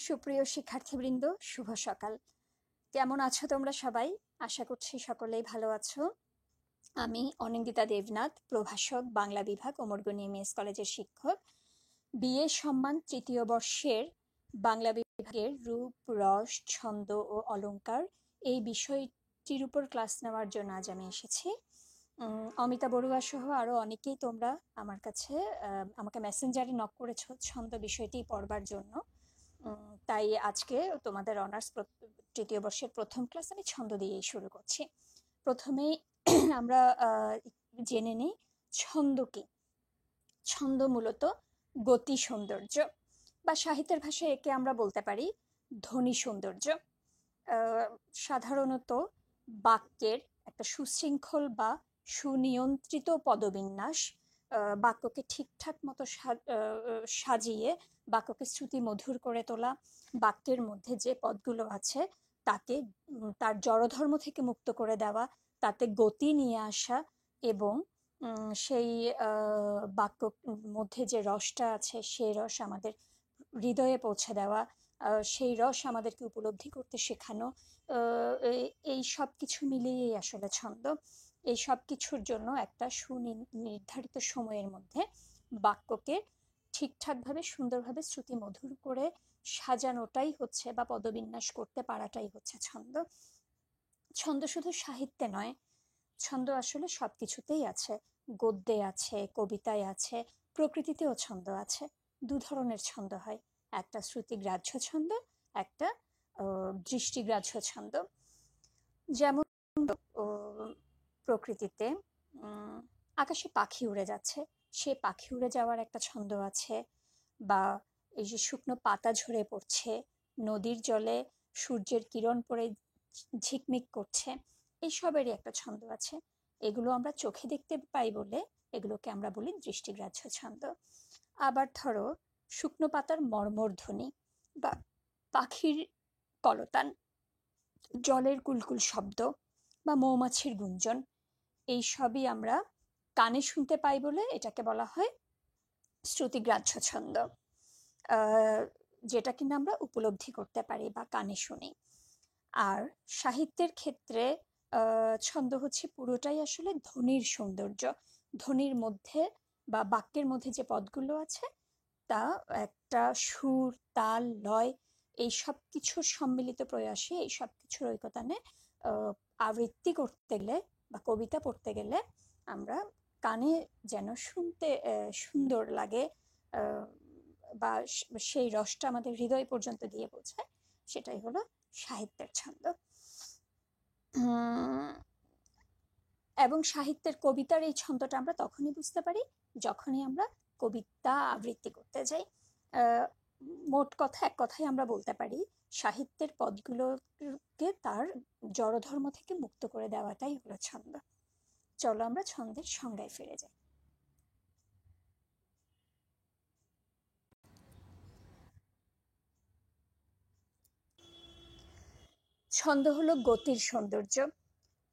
সুপ্রিয় শিক্ষার্থীবৃন্দ, শুভ সকাল। কেমন আছো তোমরা সবাই? আশা করছি সকলেই ভালো আছো। আমি অনিন্দিতা দেবনাথ, প্রভাষক, বাংলা বিভাগ, ওমরগঞ্জ এমএস কলেজের শিক্ষক। বিএ সম্মান তৃতীয় বর্ষের বাংলা বিভাগের রূপ, রস, ছন্দ ও অলংকার এই বিষয়টির উপর ক্লাস নেওয়ার জন্য আজ আমি এসেছি। অমিতা বড়ুয়া সহ আরও অনেকেই তোমরা আমার কাছে আমাকে মেসেঞ্জারে নক করেছো ছন্দ বিষয়টি পড়বার জন্য। তাই আজকে তোমাদের অনার্স তৃতীয় বর্ষের প্রথম ক্লাস আমি ছন্দ দিয়েই শুরু করছি। প্রথমেই আমরা জেনে নিই ছন্দ কি। ছন্দ মূলত গতি সৌন্দর্য, বা সাহিত্যের ভাষায় একে আমরা বলতে পারি ধ্বনি সৌন্দর্য। সাধারণত বাক্যের একটা সুশৃঙ্খল বা সুনিয়ন্ত্রিত পদবিন্যাস, বাক্যকে ঠিকঠাক মতো সাজিয়ে বাক্যকে শ্রুতি মধুর করে তোলা, বাক্যের মধ্যে যে পদগুলো আছে তাকে তার জড়ধর্ম থেকে মুক্ত করে দেওয়া, তাতে গতি নিয়ে আসা এবং সেই বাক্য মধ্যে যে রসটা আছে সেই রস আমাদের হৃদয়ে পৌঁছে দেওয়া, সেই রস আমাদেরকে উপলব্ধি করতে শেখানো, এই সব কিছু মিলিয়েই আসলে ছন্দ। এই সব কিছুর জন্য একটা সুনির্ধারিত সময়ের মধ্যে বাক্যকে ঠিকঠাকভাবে সুন্দরভাবে শ্রুতি মধুর করে সাজানোটাই হচ্ছে, বা পদবিন্যাস করতে পারাটাই হচ্ছে ছন্দ। ছন্দ শুধু সাহিত্যে নয়, ছন্দ আসলে সব কিছুতেই আছে। গদ্যে আছে, কবিতায় আছে, প্রকৃতিতেও ছন্দ আছে। দু ধরনের ছন্দ হয়, একটা শ্রুতিগ্রাহ্য ছন্দ, একটা দৃষ্টিগ্রাহ্য ছন্দ। যেমন প্রকৃতিতে আকাশে পাখি উড়ে যাচ্ছে, সে পাখি উড়ে যাওয়ার একটা ছন্দ আছে, বা এই যে শুকনো পাতা ঝরে পড়ছে, নদীর জলে সূর্যের কিরণ পড়ে ঝিকমিক করছে, এইসবেরই একটা ছন্দ আছে। এগুলো আমরা চোখে দেখতে পাই বলে এগুলোকে আমরা বলি দৃষ্টিগ্রাহ্য ছন্দ। আবার ধরো শুকনো পাতার মর্মর ধ্বনি, বা পাখির কলতান, জলের কুলকুল শব্দ, বা মৌমাছির গুঞ্জন, এই সবই আমরা কানে শুনতে পাই বলে এটাকে বলা হয় শ্রুতিগ্রাহ্য ছন্দ, যেটা কিনা আমরা উপলব্ধি করতে পারি বা কানে শুনি। আর সাহিত্যের ক্ষেত্রে ছন্দ হচ্ছে পুরোটাই আসলে ধ্বনির সৌন্দর্য। ধ্বনির মধ্যে বা বাক্যের মধ্যে যে পদগুলো আছে তা একটা সুর, তাল, লয়, এই সব কিছুর সম্মিলিত প্রয়াসে, এই সব কিছুর ঐকতানে আবৃত্তি করতে গেলে বা কবিতা পড়তে গেলে আমরা কানে যেন শুনতে সুন্দর লাগে, বা সেই রসটা আমাদের হৃদয় পর্যন্ত গিয়ে পৌঁছায়, সেটাই হলো সাহিত্যের ছন্দ। এবং সাহিত্যের কবিতার এই ছন্দটা আমরা তখনই বুঝতে পারি যখনই আমরা কবিতা আবৃত্তি করতে যাই। মোট কথা, এক কথায় আমরা বলতে পারি সাহিত্যের পদগুলোকে তার জড়ধর্ম থেকে মুক্ত করে দেওয়াটাই হলো ছন্দ। চলো আমরা ছন্দের সংজ্ঞায় ফিরে যাই। ছন্দ হলো গতির সৌন্দর্য।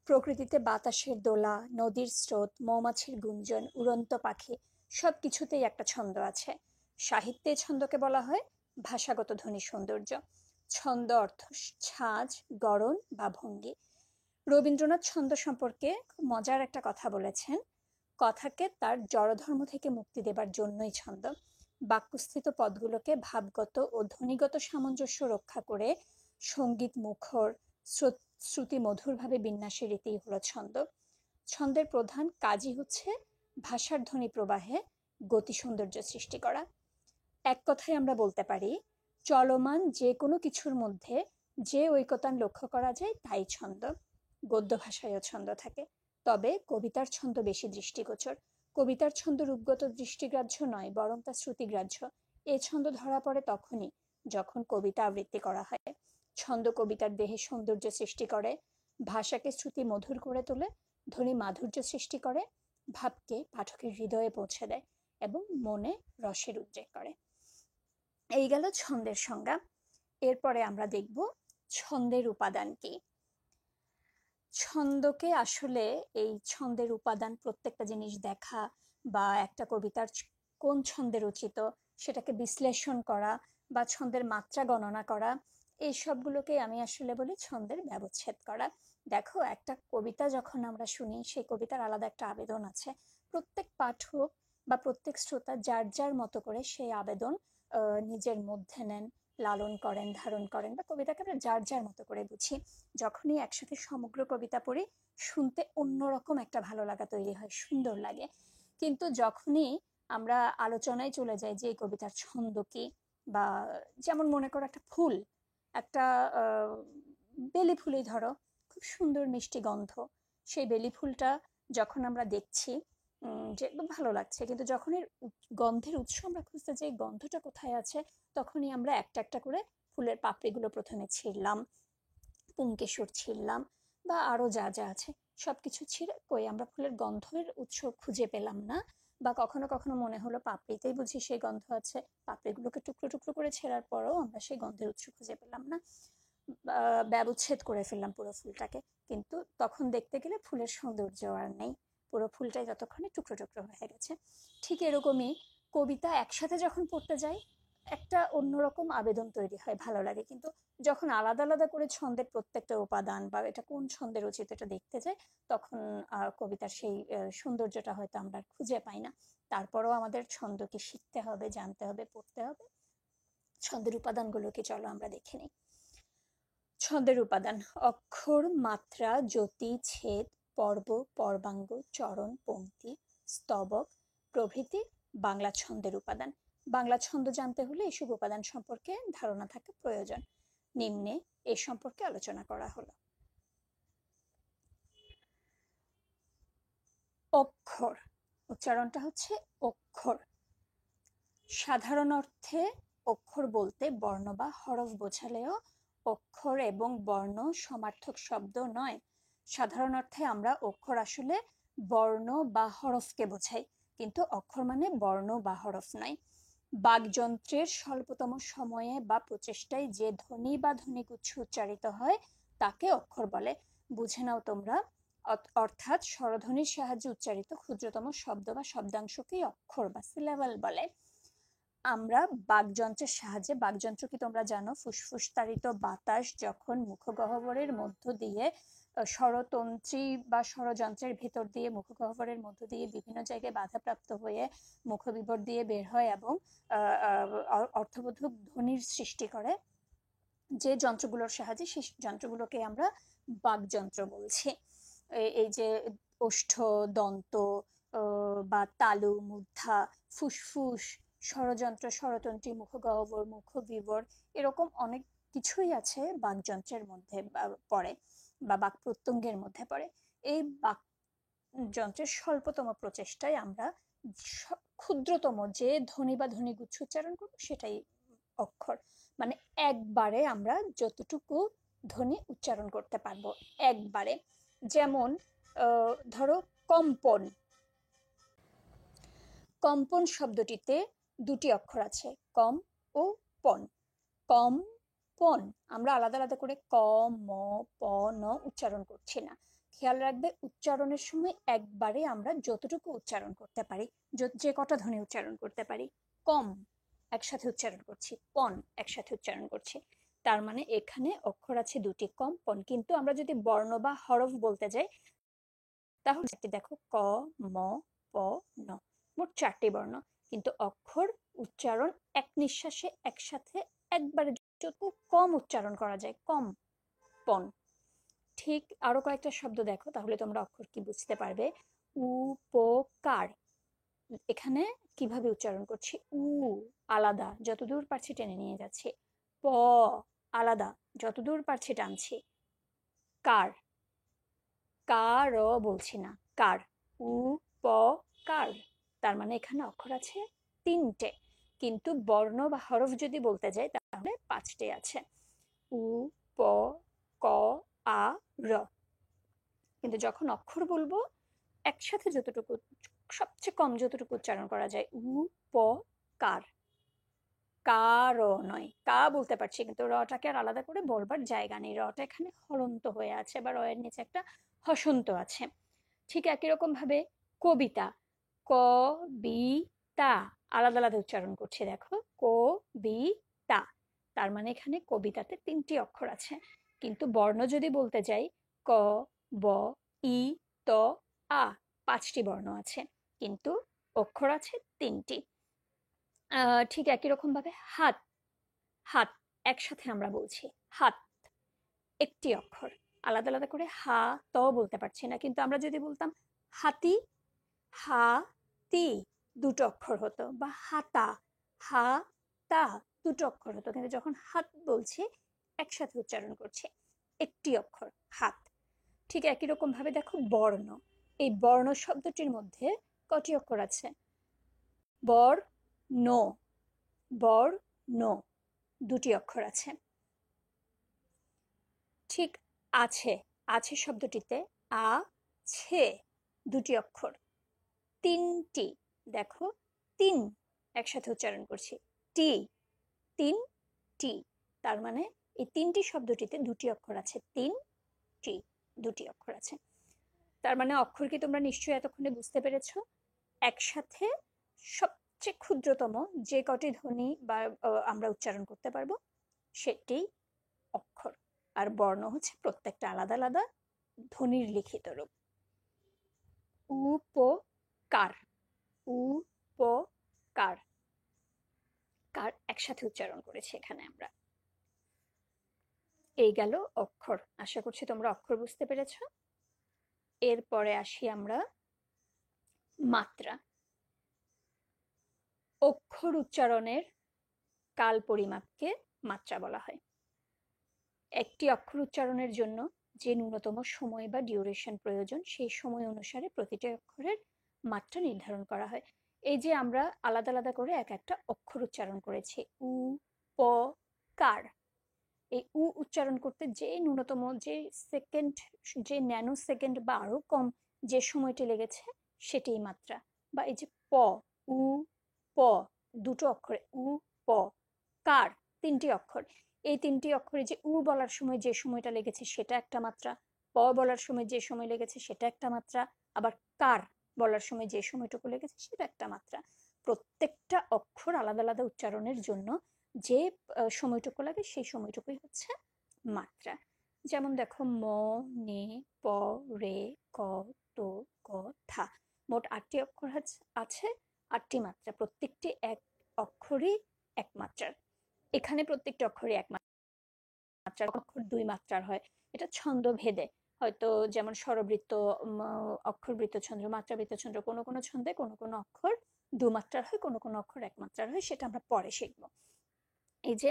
প্রকৃতিতে বাতাসের দোলা, নদীর স্রোত, মৌমাছির গুঞ্জন, উড়ন্ত পাখি, সব কিছুতেই একটা ছন্দ আছে। সাহিত্যে ছন্দকে বলা হয় ভাষাগত ধ্বনি সৌন্দর্য। ছন্দ অর্থ ছাঁচ, গড়ন বা ভঙ্গি। রবীন্দ্রনাথ ছন্দ সম্পর্কে খুব মজার একটা কথা বলেছেন, কথাকে তার জড়ধর্ম থেকে মুক্তি দেবার জন্যই ছন্দ। বাক্যস্থিত পদগুলোকে ভাবগত ও ধ্বনিগত সামঞ্জস্য রক্ষা করে সঙ্গীত মুখর, শ্রুতি মধুরভাবে বিন্যাসের রীতি হলো ছন্দ। ছন্দের প্রধান কাজই হচ্ছে ভাষার ধ্বনি প্রবাহে গতি সৌন্দর্য সৃষ্টি করা। এক কথায় আমরা বলতে পারি চলমান যে কোনো কিছুর মধ্যে যে ঐকতান লক্ষ্য করা যায় তাই ছন্দ। গদ্য ভাষায়ও ছন্দ থাকে, তবে কবিতার ছন্দ বেশি দৃষ্টিগোচর। কবিতার ছন্দ রূপগত দৃষ্টিগ্রাহ্য নয়, বরং তা শ্রুতিগ্রাহ্য। এ ছন্দ ধরা পড়ে তখনই যখন কবিতা আবৃত্তি করা হয়। ছন্দ কবিতার দেহে সৌন্দর্য সৃষ্টি করে, ভাষাকে শ্রুতি মধুর করে তোলে, ধ্বনি মাধুর্য সৃষ্টি করে, ভাবকে পাঠকের হৃদয়ে পৌঁছে দেয় এবং মনে রসের উদ্রেক করে। এই গেল ছন্দের সংজ্ঞা। এরপরে আমরা দেখব ছন্দের উপাদান কি। ছন্দকে আসলে এই ছন্দের উপাদান প্রত্যেকটা জিনিস দেখা, বা একটা কবিতার কোন ছন্দে রচিত সেটাকে বিশ্লেষণ করা, বা ছন্দের মাত্রা গণনা করা, এই সবগুলোকে আমি আসলে বলি ছন্দের ব্যবচ্ছেদ করা। দেখো, একটা কবিতা যখন আমরা শুনি, সেই কবিতার আলাদা একটা আবেদন আছে। প্রত্যেক পাঠক বা প্রত্যেক শ্রোতা যার যার মতো করে সেই আবেদন নিজের মধ্যে নেন, লালন করেন, ধারণ করেন, বা কবিতাকে আমরা যার যার মতো করে বুঝি। যখনই একসাথে সমগ্র কবিতা পড়ি, শুনতে অন্যরকম একটা ভালো লাগা তৈরি হয়, সুন্দর লাগে। কিন্তু যখনই আমরা আলোচনায় চলে যাই যে এই কবিতার ছন্দ কি, বা যেমন মনে করো একটা ফুল, একটা বেলি ফুলই ধরো, খুব সুন্দর মিষ্টি গন্ধ, সেই বেলি ফুলটা যখন আমরা দেখছি যে ভালো লাগছে, কিন্তু যখন এর গন্ধের উৎস আমরা খুঁজতে যাই, গন্ধটা কোথায় আছে, তখনই আমরা একটা একটা করে ফুলের পাপড়িগুলো প্রথমে ছিঁড়লাম, পুংকেশর ছিঁড়লাম, বা আরো যা যা আছে সবকিছু ছিঁড়ে কই আমরা ফুলের গন্ধের উৎস খুঁজে পেলাম না। বা কখনো কখনো মনে হলো পাপড়িতেই বুঝি সেই গন্ধ আছে, পাপড়িগুলোকে টুকরো টুকরো করে ছেঁড়ার পরও আমরা সেই গন্ধের উৎস খুঁজে পেলাম না, ব্যবচ্ছেদ করে ফেললাম পুরো ফুলটাকে। কিন্তু তখন দেখতে গেলে ফুলের সৌন্দর্য আর নেই, পুরো ফুলটাই ততক্ষণে টুকরো টুকরো হয়ে গেছে। ঠিক এরকমই কবিতা একসাথে যখন পড়তে যাই, একটা অন্যরকম আবেদন তৈরি হয়, ভালো লাগে। কিন্তু যখন আলাদা আলাদা করে ছন্দের প্রত্যেকটা উপাদান বা এটা কোন ছন্দে রচিত এটা দেখতে যাই, তখন কবিতার সেই সৌন্দর্যটা হয়তো আমরা খুঁজে পাই না। তারপরেও আমাদের ছন্দকে শিখতে হবে, জানতে হবে, পড়তে হবে। ছন্দের উপাদানগুলোকে চলো আমরা দেখে নিই। ছন্দের উপাদান: অক্ষর, মাত্রা, যতি, ছেদ, পর্ব, পর্বাঙ্গ, চরণ, পংক্তি, স্তবক প্রভৃতি বাংলা ছন্দের উপাদান। বাংলা ছন্দ জানতে হলে এসব উপাদান সম্পর্কে ধারণা থাকা প্রয়োজন। নিম্নে এ সম্পর্কে আলোচনা করা হলো। অক্ষর, উচ্চারণটা হচ্ছে অক্ষর। সাধারণ অর্থে অক্ষর বলতে বর্ণ বা হরফ বোঝালেও অক্ষর এবং বর্ণ সমার্থক শব্দ নয়। সাধারণ অর্থে আমরা অক্ষর আসলে বর্ণ বা হরফকে বোঝাই, কিন্তু অক্ষর মানে বর্ণ বা হরফ নয়। বাকযন্ত্রের স্বল্পতম সময়ে বা প্রচেষ্টায় যে ধ্বনি বা ধ্বনিগুচ্ছ উচ্চারিত হয় তাকে অক্ষর বলে। বুঝে নাও তোমরা, অর্থাৎ স্বরধ্বনির সাহায্যে উচ্চারিত ক্ষুদ্রতম শব্দ বা শব্দাংশকেই অক্ষর বা সিলেবল বলে। আমরা বাকযন্ত্রের সাহায্যে, বাকযন্ত্র কি তোমরা জানো? ফুসফুস তাড়িত বাতাস যখন মুখগহ্বরের মধ্য দিয়ে স্বরতন্ত্রী বা স্বরযন্ত্রের ভেতর দিয়ে মুখগহ্বরের মধ্য দিয়ে বিভিন্ন জায়গায় বাধাপ্রাপ্ত হয়ে মুখবিবর দিয়ে বের হয় এবং অর্থবোধক ধ্বনির সৃষ্টি করে, যে যন্ত্রগুলোর সাহায্যে, সেই যন্ত্রগুলোকে আমরা বাকযন্ত্র বলছি। এই যে ওষ্ঠ, দন্ত বা তালু, মূর্ধা, ফুসফুস, স্বরযন্ত্র, স্বরতন্ত্রী, মুখগহ্বর, মুখবিবর, এরকম অনেক কিছুই আছে বাকযন্ত্রের মধ্যে পড়ে বা বাক প্রত্যঙ্গের মধ্যে পড়ে। এই বাকযন্ত্রের স্বল্পতম প্রচেষ্টায় আমরা ক্ষুদ্রতম যে ধ্বনি বা ধ্বনিগুচ্ছ উচ্চারণ করবো সেটাই অক্ষর। মানে একবারে আমরা যতটুকু ধ্বনি উচ্চারণ করতে পারবো, একবারে। যেমন ধরো কম্পন। কম্পন শব্দটিতে দুটি অক্ষর আছে, কম ও পন। কম পন আমরা আলাদা আলাদা করে ক, ম, প, ন উচ্চারণ করছি না। খেয়াল রাখবে, উচ্চারণের সময় একবারে আমরা যতটুকু উচ্চারণ করতে পারি, যে কটা ধ্বনি উচ্চারণ করতে পারি, কম একসাথে উচ্চারণ করছি, পন একসাথে উচ্চারণ করছি, তার মানে এখানে অক্ষর আছে দুটি, কম পন। কিন্তু আমরা যদি বর্ণ বা হরফ বলতে যাই, তাহলে দেখো ক, ম, প, ন, মোট 4টি বর্ণ। কিন্তু অক্ষর উচ্চারণ এক নিঃশ্বাসে একসাথে একবারে যতটুকু কম উচ্চারণ করা যায়, কম পন। ঠিক আরো কয়েকটা শব্দ দেখো, তাহলে তোমরা অক্ষর কি বুঝতে পারবে। উপকার, এখানে কিভাবে উচ্চারণ করছি, উ আলাদা, যতদূর পারছি টেনে নিয়ে যাচ্ছি, প আলাদা, যতদূর পারছি টানছি, কার, কার বলছি না, কার, উ প কার। তার মানে এখানে অক্ষর আছে 3টে, কিন্তু বর্ণ বা হরফ যদি বলতে যাই তাহলে 5টে আছে, উ প ক আ র। কিন্তু যখন অক্ষর বলবো, একসাথে যতটুকু, সবচেয়ে কম যতটুকু উচ্চারণ করা যায়, উ প কার। কার নয়, কা বলতে পারছি কিন্তু রটাকে আর আলাদা করে বলবার জায়গা নেই, রটা এখানে হলন্ত হয়ে আছে বা রয়ের নিচে একটা হসন্ত আছে। ঠিক একই রকম ভাবে কবিতা, ক বি তা আলাদা আলাদা উচ্চারণ করছি, দেখো ক বি তা। তার মানে এখানে কবিতাতে 3টি অক্ষর আছে। কিন্তু বর্ণ যদি বলতে যাই, ক, ব, ই, ত, আ, 5টি বর্ণ আছে, কিন্তু অক্ষর আছে 3টি। ঠিক একই রকম ভাবে হাত, হাত একসাথে আমরা বলছি হাত, একটি অক্ষর। আলাদা আলাদা করে হা ত বলতে পারছি না, কিন্তু আমরা যদি বলতাম হাতি, হা তি, 2টো অক্ষর হতো, বা হাতা, হা তা, 2টো অক্ষর হতো। কিন্তু যখন হাত বলছি একসাথে উচ্চারণ করছি, একটি অক্ষর হাত। ঠিক একই রকম ভাবে দেখো বর্ণ, এই বর্ণ শব্দটির মধ্যে কটি অক্ষর আছে? বর নো, বর নো, 2টি অক্ষর আছে। ঠিক আছে, আছে শব্দটিতে আ ছে, 2টি অক্ষর। 3টি, দেখো 3 একসাথে উচ্চারণ করছি, টি, 3 টি, তার মানে এই 3টি শব্দটিতে 2টি অক্ষর আছে, 3 টি, 2টি অক্ষর আছে। তার মানে অক্ষর কি তোমরা নিশ্চয়ই এতক্ষণে বুঝতে পেরেছো? একসাথে সবচেয়ে ক্ষুদ্রতম যে কটি ধ্বনি বা আমরা উচ্চারণ করতে পারবো সেটি অক্ষর, আর বর্ণ হচ্ছে প্রত্যেকটা আলাদা আলাদা ধ্বনির লিখিত রূপ। উপকার, উপকার, কার একসাথে উচ্চারণ করেছি এখানে আমরা। এই গেল অক্ষর। আশা করছি তোমরা অক্ষর বুঝতে পেরেছ। এরপরে আসি আমরা মাত্রা। অক্ষর উচ্চারণের কাল পরিমাপকে মাত্রা বলা হয়। একটি অক্ষর উচ্চারণের জন্য যে ন্যূনতম সময় বা ডিউরেশন প্রয়োজন, সেই সময় অনুসারে প্রতিটি অক্ষরের মাত্রা নির্ধারণ করা হয়। এই যে আমরা আলাদা আলাদা করে এক একটা অক্ষর উচ্চারণ করেছি, উ, প, কার, এই উ উচ্চারণ করতে যে ন্যূনতম যে সেকেন্ড, যে ন্যানো সেকেন্ড বা আরো কম যে সময়টি লেগেছে সেটাই মাত্রা। বা এই যে প, উ, প, 2টো অক্ষরে উ, প, কার 3টি অক্ষর, এই 3টি অক্ষরে যে উ বলার সময় যে সময়টা লেগেছে সেটা একটা মাত্রা, প বলার সময় যে সময় লেগেছে সেটা একটা মাত্রা, আবার কার বলার সময় যে সময়টুকু লেগেছে সেটা একটা মাত্রা। প্রত্যেকটা অক্ষর আলাদা আলাদা উচ্চারণের জন্য যে সময়টুকু লাগে সেই সময়টুকুই হচ্ছে মাত্রা। যেমন দেখো ম, নে, প, রে, ক, তো, ক, থা, মোট 8টি অক্ষর আছে, 8টি মাত্রা, প্রত্যেকটি এক অক্ষরই এক মাত্রার। এখানে প্রত্যেকটি অক্ষরই এক মাত্রার, অক্ষর 2 মাত্রার হয়। এটা ছন্দ ভেদে, হয়তো যেমন স্বরবৃত্ত, অক্ষরবৃত্ত ছন্দ, মাত্রাবৃত্ত ছন্দ, কোনো কোনো ছন্দে কোনো কোনো অক্ষর 2 মাত্রার হয়, কোনো কোনো অক্ষর 1 মাত্রার হয়, সেটা আমরা পরে শিখবো। এই যে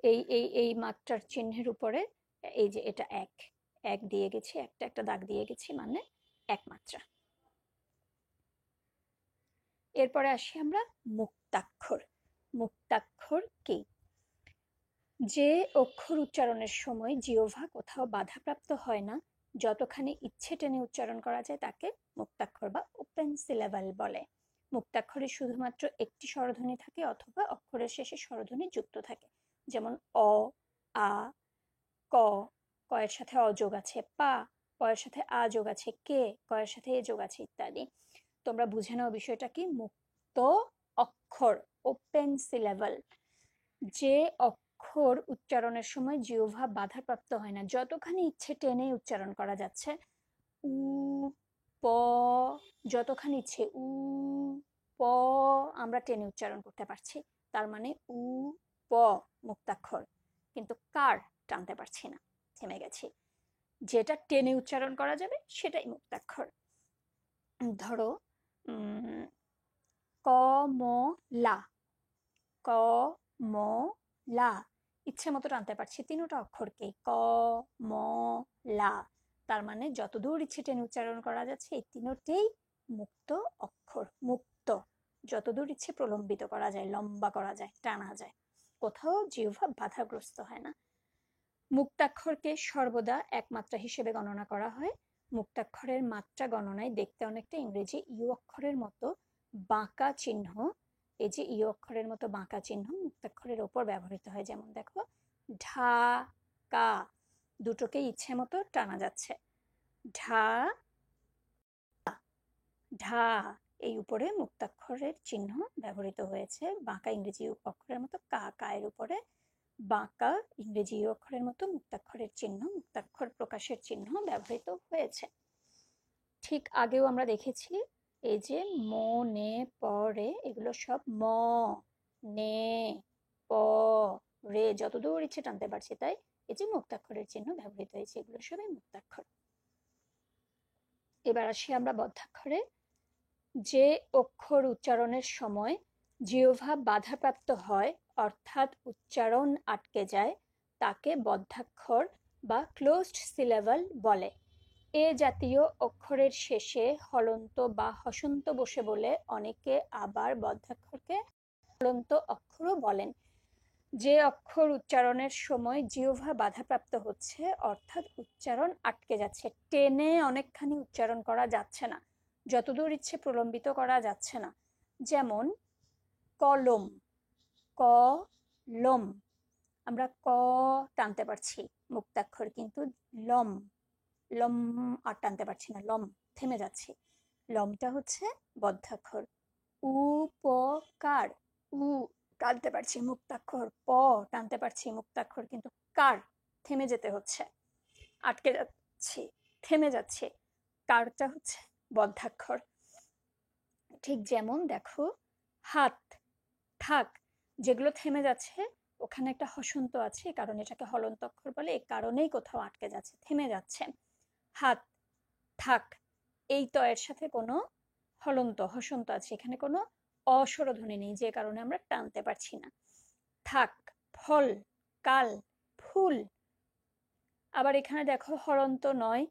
এই এই এই মাত্রার চিহ্নের উপরে এই যে এটা এক, এক দিয়ে গেছি, একটা একটা দাগ দিয়ে গেছি, মানে 1 মাত্রা। এরপরে আসি আমরা মুক্তাক্ষর। মুক্তাক্ষর কি? যে অক্ষর উচ্চারণের সময় জিহ্বা কোথাও বাধাপ্রাপ্ত হয় না, যতখানি ইচ্ছে টেনে উচ্চারণ করা যায় তাকে মুক্তাক্ষর বা ওপেন সিলেবল বলে। মুক্তাক্ষরে শুধুমাত্র একটি স্বরধ্বনি থাকে অথবা অক্ষরের শেষে স্বরধ্বনি যুক্ত থাকে। যেমন অ, আ, ক, ক এর সাথে অ যোগ আছে, পা, প এর সাথে আ যোগ আছে, কে, ক এর সাথে এ যোগ আছে, ইত্যাদি। তোমরা বুঝে নাও বিষয়টা কি। মুক্ত অক্ষর, ওপেন সিলেবল, যে অক্ষর উচ্চারণের সময় জিহ্বা বাধাপ্রাপ্ত হয় না, যতখানি ইচ্ছে টেনে উচ্চারণ করা যাচ্ছে, উ, প, যতখানি ইচ্ছে উ, প আমরা টেনে উচ্চারণ করতে পারছি, তার মানে উ, প মুক্তাক্ষর। কিন্তু কার টানতে পারছি না, থেমে গেছি। যেটা টেনে উচ্চারণ করা যাবে সেটাই মুক্তাক্ষর। ধরো ক, ম, লা, ক, ম, লা, ইচ্ছে মতো টানতে পারছি 3টা অক্ষরকে, ক, ম, লা, তার মানে যতদূর ইচ্ছে টেনে উচ্চারণ করা যাচ্ছে এই 3টেই মুক্ত অক্ষর। মুক্ত, যতদূর ইচ্ছে প্রলম্বিত করা যায়, লম্বা করা যায়, টানা যায়, কোথাও জিহ্বা বাধাগ্রস্ত হয় না। মুক্তাক্ষরকে সর্বদা এক মাত্রা হিসেবে গণনা করা হয়। মুক্তাক্ষরের মাত্রা গণনায় দেখতে অনেকটা ইংরেজি ইউ অক্ষরের মতো বাঁকা চিহ্ন, এই যে ইউ অক্ষরের মতো বাঁকা চিহ্ন মুক্তাক্ষরের ওপর ব্যবহৃত হয়। যেমন দেখো ঢা, কা, দুটোকে ইচ্ছে মতো টানা যাচ্ছে, ঢা, ঢা, এই উপরে মুক্তাক্ষরের চিহ্ন ব্যবহৃত হয়েছে, বাঁকা ইংরেজি অক্ষরের মতো কা, কা এর উপরে বাঁকা ইংরেজি অক্ষরের মতো মুক্তাক্ষরের চিহ্ন, মুক্তাক্ষর প্রকাশের চিহ্ন ব্যবহৃত হয়েছে। ঠিক আগেও আমরা দেখেছি এই যে মনে পড়ে, এগুলো সব ম, নে, প, রে, যতদূর ইচ্ছে টানতে পারছি, তাই এই যে মুক্তাক্ষরের চিহ্ন ব্যবহৃত হয়েছে, এগুলো সবই মুক্তাক্ষর। এবার আসি আমরা বদ্ধাক্ষরে। যে অক্ষর উচ্চারণের সময় জিহ্বা বাধাপ্রাপ্ত হয়, অর্থাৎ উচ্চারণ আটকে যায়, তাকে বদ্ধাক্ষর বা ক্লোজড সিলেবল বলে। এ জাতীয় অক্ষরের শেষে হলন্ত বা হসন্ত বসে বলে অনেকে আবার বদ্ধাক্ষরকে হলন্ত অক্ষরও বলেন। যে অক্ষর উচ্চারণের সময় জিহ্বা বাধাপ্রাপ্ত হচ্ছে, অর্থাৎ উচ্চারণ আটকে যাচ্ছে, টেনে অনেকখানি উচ্চারণ করা যাচ্ছে না, যতদূর ইচ্ছে প্রলম্বিত করা যাচ্ছে না। যেমন কলম, ক লম, আমরা ক টানতে পারছি মুক্তাক্ষর, কিন্তু লম, লম আর টানতে পারছি না, লম থেমে যাচ্ছে, লমটা হচ্ছে বদ্ধাক্ষর। উপকার, উ টানতে পারছি মুক্তাক্ষর, প টানতে পারছি মুক্তাক্ষর, কিন্তু কার থেমে যেতে হচ্ছে, আটকে যাচ্ছি, থেমে যাচ্ছে, কারটা হচ্ছে বদ্ধাক্ষর। ঠিক যেমন দেখো হাত, থাক, যেগুলো থেমে যাচ্ছে ওখানে একটা হসন্ত আছে, কারণ এটাকে হলন্ত অক্ষর বলে, এই কারণেই কোথাও আটকে যাচ্ছে, থেমে যাচ্ছে। হাত, থাক, এই ত এর সাথে কোনো হলন্ত হসন্ত আছে, এখানে কোনো অস্বরধ্বনি নেই, যে কারণে আমরা টানতে পারছি না। থাক, ফল, কাল, ফুল। আবার এখানে দেখো হলন্ত নয়,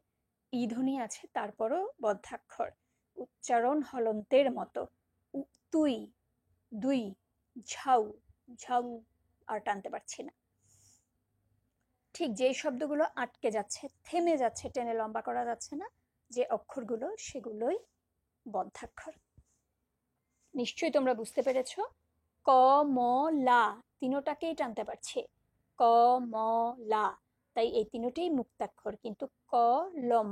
ই ধ্বনি আছে, তারপরও বদ্ধাক্ষর, উচ্চারণ হলন্তের মতো। তুই, দুই, ঝাউ, ঝাউ আর টানতে পারছি না। ঠিক যেই শব্দগুলো আটকে যাচ্ছে, থেমে যাচ্ছে, টেনে লম্বা করা যাচ্ছে না, যে অক্ষরগুলো, সেগুলোই বদ্ধাক্ষর। নিশ্চয়ই তোমরা বুঝতে পেরেছ। ক, ম, লা, তিনোটাকেই টানতে পারছি, ক, ম, লা, তাই এই তিনোটাই মুক্তাক্ষর, কিন্তু ক, লম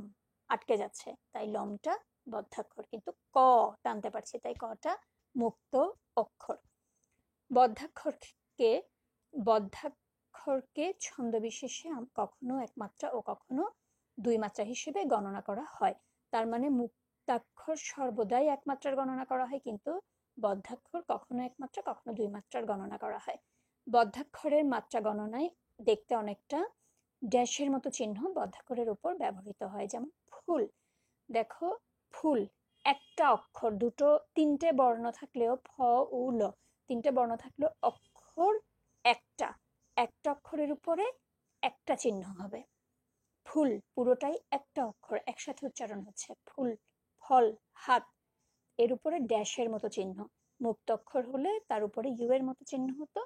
আটকে যাচ্ছে, তাই লমটা বদ্ধাক্ষর, কিন্তু ক টানতে পারছি, তাই কটা মুক্ত অক্ষর। বদ্ধাক্ষরকে বদ্ধাক্ষরকে ছন্দবিশেষে কখনো একমাত্রা ও কখনো দুই মাত্রা হিসেবে গণনা করা হয়। তার মানে মুক্তাক্ষর সর্বদাই একমাত্রার গণনা করা হয়, কিন্তু বদ্ধাক্ষর কখনো একমাত্রা কখনো দুই মাত্রার গণনা করা হয়। বদ্ধাক্ষরের মাত্রা গণনায় দেখতে অনেকটা ড্যাশের মতো চিহ্ন বদ্ধাক্ষরের উপর ব্যবহৃত হয়, যেমন ফুল। দেখো ফুল, একটা অক্ষর, দুটো তিনটে বর্ণ থাকলেও, ফ, উ, ল, তিনটে বর্ণ থাকলেও অক্ষর একটা, একটা অক্ষরের উপরে একটা চিহ্ন হবে। ফুল পুরোটাই একটা অক্ষর, একসাথে উচ্চারণ হচ্ছে, ফুল। ফল, হাত, এর উপরে ড্যাশের মতো চিহ্ন, মুক্ত অক্ষর হলে তার উপরে ইউ এর মতো চিহ্ন হতো।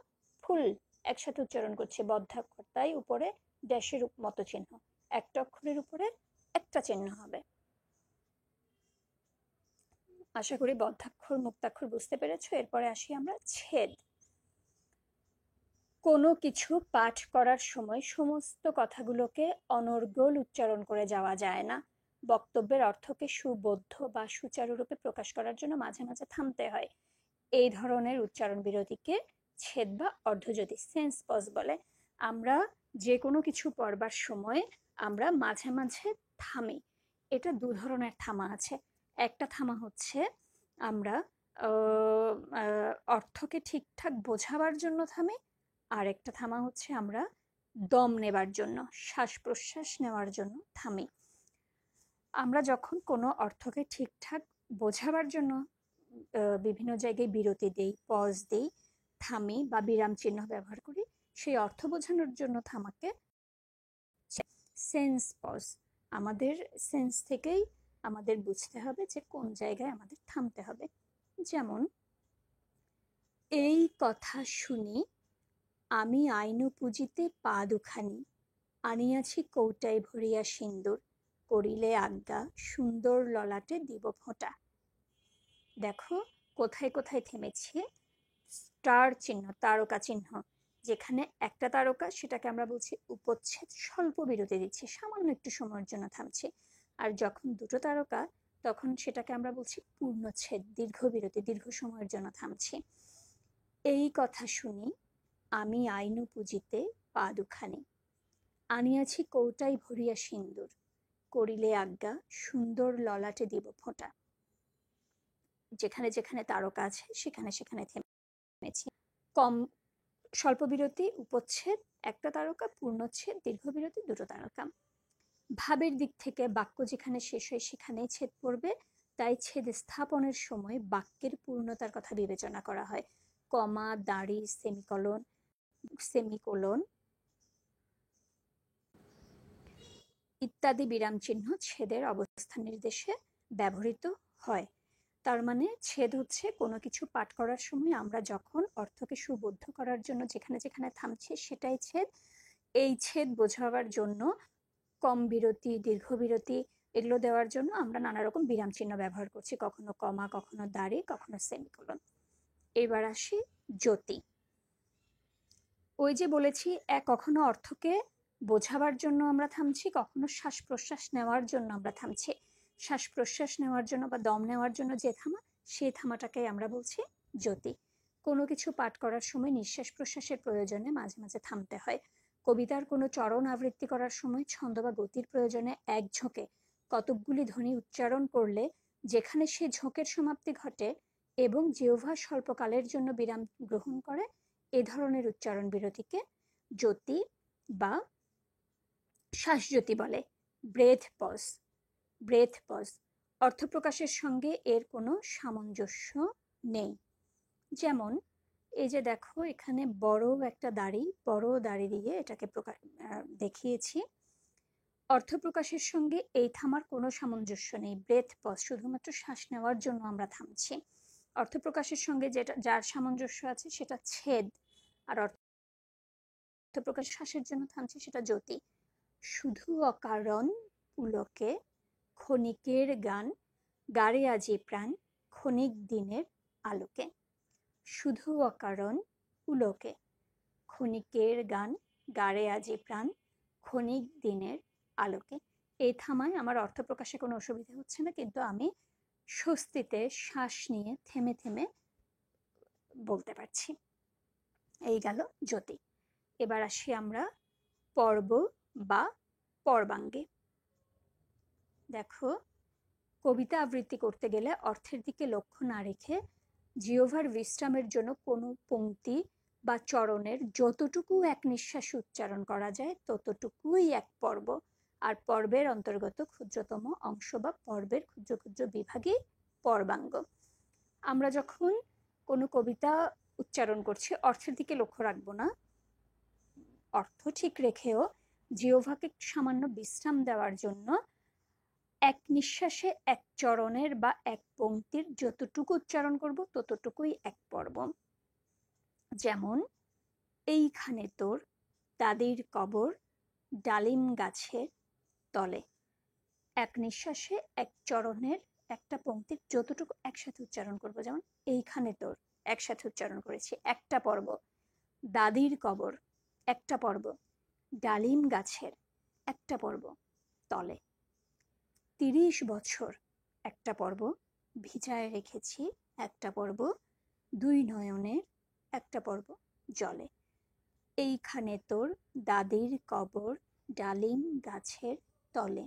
ফুল একসাথে উচ্চারণ করছে, বদ্ধাক্ষর, তাই উপরে ড্যাশের মতো চিহ্ন, একটা অক্ষরের উপরে একটা চিহ্ন হবে। আশা করি বদ্ধাক্ষর মুক্তাক্ষর বুঝতে পেরেছো। এরপরে আসি আমরা ছেদ। কোনো কিছু পাঠ করার সময় সমস্ত কথাগুলোকে অনর্গল উচ্চারণ করে যাওয়া যায় না। বক্তব্যের অর্থকে সুবোধ্য বা সুচারুরূপে প্রকাশ করার জন্য মাঝে মাঝে থামতে হয়। এই ধরনের উচ্চারণ বিরতিকে ছেদ বা অর্ধজ্যোতি, সেন্স পজ বলে। আমরা যে কোনো কিছু পড়বার সময় আমরা মাঝে মাঝে থামি। এটা দু ধরনের থামা আছে। একটা থামা হচ্ছে আমরা অর্থকে ঠিকঠাক বোঝাবার জন্য থামি, আর একটা থামা হচ্ছে আমরা দম নেবার জন্য, শ্বাস প্রশ্বাস নেওয়ার জন্য থামি। আমরা যখন কোনো অর্থকে ঠিকঠাক বোঝাবার জন্য বিভিন্ন জায়গায় বিরতি দেই, পজ দেই, থামি বা বিরাম চিহ্ন ব্যবহার করি, সেই অর্থ বোঝানোর জন্য থামাকে সেন্স পজ। আমাদের সেন্স থেকেই আমাদের বুঝতে হবে যে কোন জায়গায় আমাদের থামতে হবে। যেমন এই কথা শুনি আমি আইনু পুজিতে পা দুখানি, আনিয়াছি কৌটায় ভরিয়া সিন্দুর, করিলে আজ্ঞা সুন্দর ললাটে দিব ফোঁটা। দেখো কোথায় কোথায় থেমেছি, স্টার চিহ্ন, তারকা চিহ্ন, যেখানে একটা তারকা সেটাকে আমরা বলছি উপচ্ছেদ, স্বল্প বিরতি দিচ্ছি, সামান্য একটু সময়ের জন্য থামছি। আর যখন দুটো তারকা, তখন সেটাকে আমরা বলছি পূর্ণচ্ছেদ, দীর্ঘ বিরতি, দীর্ঘ সময়ের জন্য থামছি। এই কথা শুনি আমি আইনু পুজিতে পা দুখানি, আনিয়াছি কৌটাই ভরিয়া সিন্দুর, করিলে আজ্ঞা সুন্দর ললাটে দিব ফোঁটা। যেখানে যেখানে তারকা আছে সেখানে সেখানে থেমেছি। কম স্বল্প বিরতি, উপচ্ছেদ একটা তারকা, পূর্ণচ্ছেদ দীর্ঘ বিরতি দুটো তারকা। ভাবের দিক থেকে বাক্য যেখানে শেষ হয় সেখানেই ছেদ পড়বে, তাই ছেদ স্থাপনের সময় বাক্যের পূর্ণতার কথা বিবেচনা করা হয়। কমা, দাঁড়ি, সেমিকোলন সেমিকোলন ইত্যাদি বিরাম চিহ্ন ছেদের অবস্থান নির্দেশে ব্যবহৃত হয়। তার মানে ছেদ হচ্ছে কোনো কিছু পাঠ করার সময় আমরা যখন অর্থকে সুবোধ্য করার জন্য যেখানে যেখানে থামছি সেটাই ছেদ। এই ছেদ বোঝাবার জন্য কম বিরতি, দীর্ঘ বিরতি এগুলো দেওয়ার জন্য আমরা নানা রকম বিরাম চিহ্ন ব্যবহার করছি, কখনো কমা, কখনো দাঁড়ি, কখনো সেমিকোলন। এবার আসি জ্যোতি। ওই যে বলেছি কখনো অর্থকে বোঝাবার জন্য আমরা থামছি, কখনো শ্বাস প্রশ্বাস নেওয়ার জন্য আমরা থামছি। শ্বাস প্রশ্বাস নেওয়ার জন্য বা দম নেওয়ার জন্য যে থামা, সেই থামাটাকে আমরা বলছি জ্যোতি। কোনো কিছু পাঠ করার সময় নিঃশ্বাস প্রশ্বাসের প্রয়োজনে মাঝে মাঝে থামতে হয়। কবিতার কোনো চরণ আবৃত্তি করার সময় ছন্দ বা গতির প্রয়োজনে এক ঝোঁকে কতকগুলি ধ্বনি উচ্চারণ করলে যেখানে সে ঝোঁকের সমাপ্তি ঘটে এবং জিহ্বা স্বল্পকালের জন্য বিরাম গ্রহণ করে, এ ধরনের উচ্চারণ বিরতিকে জ্যোতি বা শ্বাসজ্যোতি বলে। Breadth pause. ব্রেথ পজ অর্থ প্রকাশের সঙ্গে এর কোনো সামঞ্জস্য নেই। যেমন এই যে দেখো এখানে বড় একটা দাড়ি দিয়ে এটাকে দেখিয়েছি। অর্থ প্রকাশের সঙ্গে এই থামার কোনো সামঞ্জস্য নেই। ব্রেথ পজ শুধুমাত্র শ্বাস নেওয়ার জন্য আমরা থামছি। অর্থ প্রকাশের সঙ্গে যার সামঞ্জস্য আছে সেটা ছেদ, আর অর্থ প্রকাশ শ্বাসের জন্য থামছি সেটা জ্যোতি। শুধু অকারণ পুলকে ক্ষণিকের গান, গাড়ে আজি প্রাণ ক্ষণিক দিনের আলোকে। শুধু অকারণ পুলকে ক্ষণিকের গান, গাড়ে আজি প্রাণ ক্ষণিক দিনের আলোকে। এই থামায় আমার অর্থ প্রকাশে কোনো অসুবিধা হচ্ছে না, কিন্তু আমি স্বস্তিতে শ্বাস নিয়ে থেমে থেমে বলতে পারছি। এই গেল জ্যোতি। এবার আসি আমরা পর্ব বা পর্বাঙ্গে। দেখো কবিতা আবৃত্তি করতে গেলে অর্থের দিকে লক্ষ্য না রেখে জিহ্বার বিশ্রামের জন্য কোনো পংক্তি বা চরণের যতটুকু এক নিঃশ্বাসে উচ্চারণ করা যায় ততটুকুই এক পর্ব, আর পর্বের অন্তর্গত ক্ষুদ্রতম অংশ বা পর্বের ক্ষুদ্র ক্ষুদ্র বিভাগই পর্বাঙ্গ। আমরা যখন কোনো কবিতা উচ্চারণ করছি অর্থের দিকে লক্ষ্য রাখবো না, অর্থ ঠিক রেখেও জিহ্বাকে সামান্য বিশ্রাম দেওয়ার জন্য এক নিঃশ্বাসে এক চরণের বা এক পংক্তির যতটুকু উচ্চারণ করব ততটুকুই এক পর্ব। যেমন এইখানে তোর দাদির কবর ডালিম গাছের তলে। এক নিঃশ্বাসে এক চরণের একটা পংক্তির যতটুকু একসাথে উচ্চারণ করব। যেমন এইখানে তোর একসাথে উচ্চারণ করেছি, একটা পর্ব। দাদির কবর একটা পর্ব। ডালিম গাছের একটা পর্ব তলে। 30 বছর একটা পর্ব। ভিজায় রেখেছি একটা পর্ব। দুই নয়নের একটা পর্ব জলে। এইখানে তোর দাদির কবর ডালিম গাছের তলে।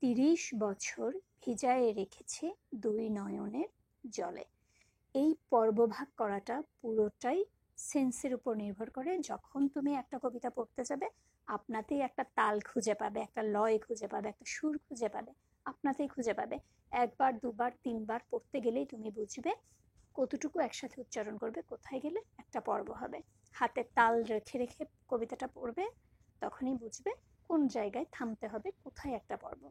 30 বছর ভিজায় রেখেছি দুই নয়নের জলে। এই পর্বভাগ করাটা পুরোটাই সেন্সের উপর নির্ভর করে। যখন তুমি একটা কবিতা পড়তে যাবে আপনাতেই একটা তাল খুঁজে পাবে, একটা লয় খুঁজে পাবে, একটা সুর খুঁজে পাবে, আপনাতেই খুঁজে পাবে। একবার দুবার তিনবার পড়তে গেলেই তুমি বুঝবে কতটুকু একসাথে উচ্চারণ করবে, কোথায় গেলে একটা পর্ব হবে। হাতে তাল রেখে রেখে কবিতাটা পড়বে, তখনই বুঝবে কোন জায়গায় থামতে হবে, কোথায় একটা পর্ব।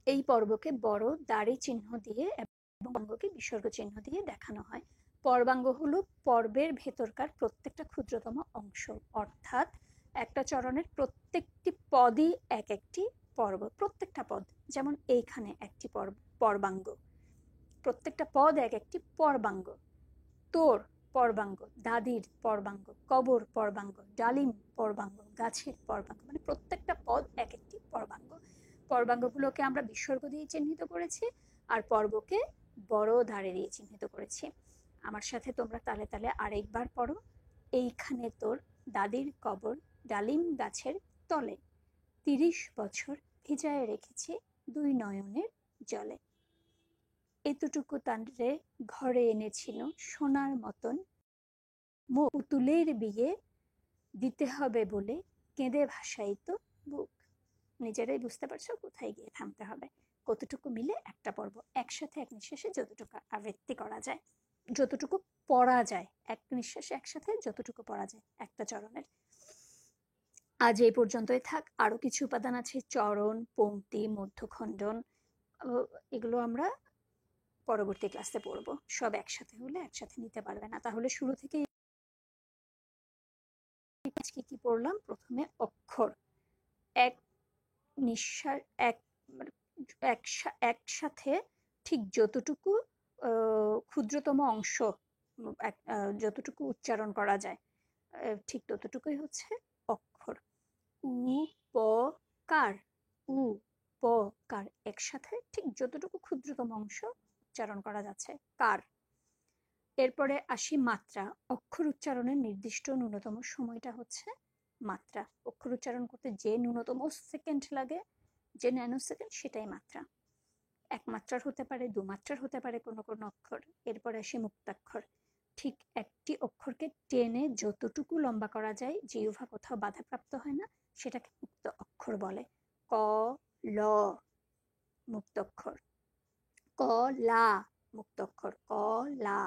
এই পর্বকে বড় দাড়ি চিহ্ন দিয়ে এবং অঙ্গকে বিসর্গ চিহ্ন দিয়ে দেখানো হয়। পর্বাঙ্গ হলো পর্বের ভেতরকার প্রত্যেকটা ক্ষুদ্রতম অংশ, অর্থাৎ একটা চরণের প্রত্যেকটি পদই এক একটি পর্ব। প্রত্যেকটা পদ, যেমন এইখানে একটি পর্বাঙ্গ, প্রত্যেকটা পদ এক একটি পর্বাঙ্গ। তোর পর্বাঙ্গ, দাদির পর্বাঙ্গ, কবর পর্বাঙ্গ, ডালিম পর্বাঙ্গ, গাছের পর্বাঙ্গ, মানে প্রত্যেকটা পদ এক একটি পর্বাঙ্গ। পর্বাঙ্গগুলোকে আমরা বিসর্গ দিয়ে চিহ্নিত করেছি, আর পর্বকে বড় দাড়ি দিয়ে চিহ্নিত করেছি। আমার সাথে তোমরা তালে তালে আরেকবার পড়ো। এইখানে তোর দাদির কবর ডালিম গাছের তলে, 30 বছর ভিজায় রেখেছি দুই নয়নের জলে। এতটুকু তান্ডে ঘরে এনেছিল সোনার মতন মুখ, পুতুলের বিয়ে দিতে হবে বলে কেঁদে ভাসাইতো বুক। নিজেরাই বুঝতে পারছো কোথায় গিয়ে থামতে হবে। কতটুকু মিলে একটা পর্ব, একসাথে এক নিঃশ্বাসে যতটুকু আবৃত্তি করা যায়, যতটুকু পড়া যায়, এক নিঃশ্বাসে একসাথে যতটুকু পড়া যায় একটা চরণের। আজ এই পর্যন্তই থাক। আরো কিছু উপাদান আছে, চরণ, পংক্তি, মধ্যখণ্ডন, এগুলো আমরা পরবর্তী ক্লাসে পড়বো। সব একসাথে হলে একসাথে নিতে পারবে না, তাহলে শুরু থেকে আজকে কি পড়লাম? প্রথমে অক্ষর, এক নিঃশ্বাস, একসাথে ঠিক যতটুকু ক্ষুদ্রতম অংশ, যতটুকু উচ্চারণ করা যায় ঠিক ততটুকুই হচ্ছে অক্ষর। উ প কার, উ প কার, একসাথে ঠিক যতটুকু ক্ষুদ্রতম অংশ উচ্চারণ করা যাচ্ছে কার। এরপরে আসি মাত্রা। অক্ষর উচ্চারণের নির্দিষ্ট ন্যূনতম সময়টা হচ্ছে মাত্রা। অক্ষর উচ্চারণ করতে যে ন্যূনতম সেকেন্ড লাগে, যে ন্যানো সেকেন্ড, সেটাই মাত্রা। এক মাত্রার হতে পারে, দু মাত্রার হতে পারে কোনো কোনো অক্ষর। এরপরে আসি মুক্তাক্ষর। ঠিক একটি অক্ষরকে টেনে যতটুকু লম্বা করা যায়, জিহ্বা কোথাও বাধাপ্রাপ্ত হয় না, সেটাকে মুক্ত অক্ষর বলে। ক, ল মুক্ত অক্ষর, ক লা মুক্ত অক্ষর, ক লা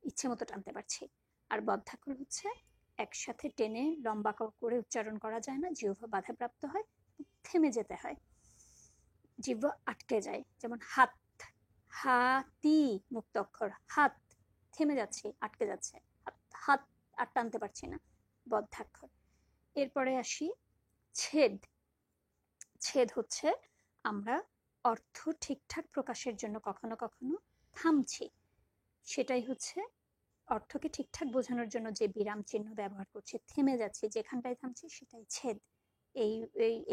ইচ্ছে মতো টানতে পারছি। আর বদ্ধাক্ষর হচ্ছে একসাথে টেনে লম্বা করে উচ্চারণ করা যায় না, জিহ্বা বাধাপ্রাপ্ত হয়, থেমে যেতে হয়, জিহ্বা আটকে যায়। যেমন হাত, হাতি মুক্ত অক্ষর, হাত, থেমে যাচ্ছে, আটকে যাচ্ছে, হাত আর টানতে পারছি না, বদ্ধাক্ষর। এরপরে আসি ছেদ। ছেদ হচ্ছে আমরা অর্থ ঠিকঠাক প্রকাশের জন্য কখনো কখনো থামছি, সেটাই হচ্ছে অর্থকে ঠিকঠাক বোঝানোর জন্য যে বিরাম চিহ্ন ব্যবহার করছি, থেমে যাচ্ছি, যেখানটায় থামছি সেটাই ছেদ। এই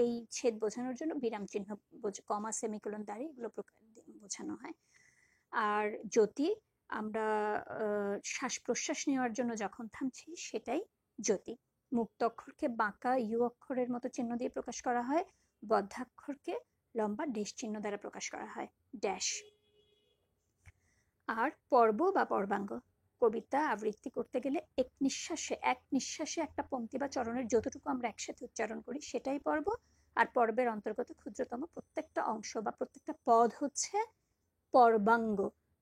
এই ছেদ বোঝানোর জন্য বিরাম চিহ্ন, কমা, সেমিকোলন দ্বারা এগুলো বোঝানো হয়। আর জ্যোতি, আমরা শ্বাস প্রশ্বাস নেওয়ার জন্য যখন থামছি সেটাই জ্যোতি। মুক্ত অক্ষরকে বাঁকা ইউ অক্ষরের মতো চিহ্ন দিয়ে প্রকাশ করা হয়, বদ্ধাক্ষরকে লম্বা ড্যাশ চিহ্ন দ্বারা প্রকাশ করা হয়, ড্যাশ। আর পর্ব বা পর্বাঙ্গ, কবিতা আবৃত্তি করতে গেলে এক নিঃশ্বাসে একটা পংক্তি বা চরণের যতটুকু আমরা একসাথে উচ্চারণ করি সেটাই পর্ব। আর পর্বের অন্তর্গত ক্ষুদ্রতম প্রত্যেকটা অংশ বা প্রত্যেকটা পদ হচ্ছে পর্বাঙ্গ।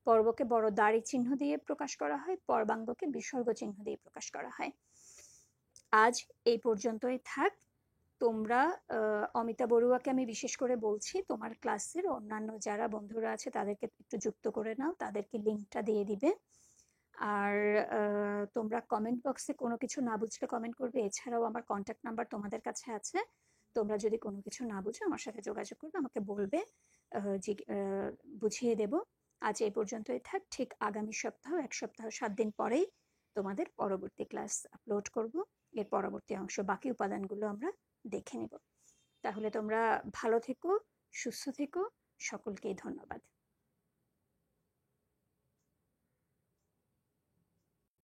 পর্বকে বড় দাড়ি চিহ্ন দিয়ে প্রকাশ করা হয়, পর্বাঙ্গকে বিসর্গ চিহ্ন দিয়ে প্রকাশ করা হয়। আজ এই পর্যন্তই থাক। তোমরা অমিতা বড়ুয়াকে আমি বিশেষ করে বলছি, তোমার ক্লাসের অন্যান্য যারা বন্ধুরা আছে তাদেরকে একটু যুক্ত করে নাও, তাদেরকে লিঙ্কটা দিয়ে দিবে। আর তোমরা কমেন্ট বক্সে কোনো কিছু না বুঝলে কমেন্ট করবে। এছাড়াও আমার কন্ট্যাক্ট নাম্বার তোমাদের কাছে আছে, তোমরা যদি কোনো কিছু না বুঝো আমার সাথে যোগাযোগ করবে, আমাকে বলবে, বুঝিয়ে দেব। আজ এই পর্যন্তই থাক। ঠিক আগামী সপ্তাহ, এক সপ্তাহ 7 দিন পরেই তোমাদের পরবর্তী ক্লাস আপলোড করব। এর পরবর্তী অংশ, বাকি উপাদানগুলো আমরা দেখে নেব। তাহলে তোমরা ভালো থেকো, সুস্থ থেকো, সকলকেই ধন্যবাদ।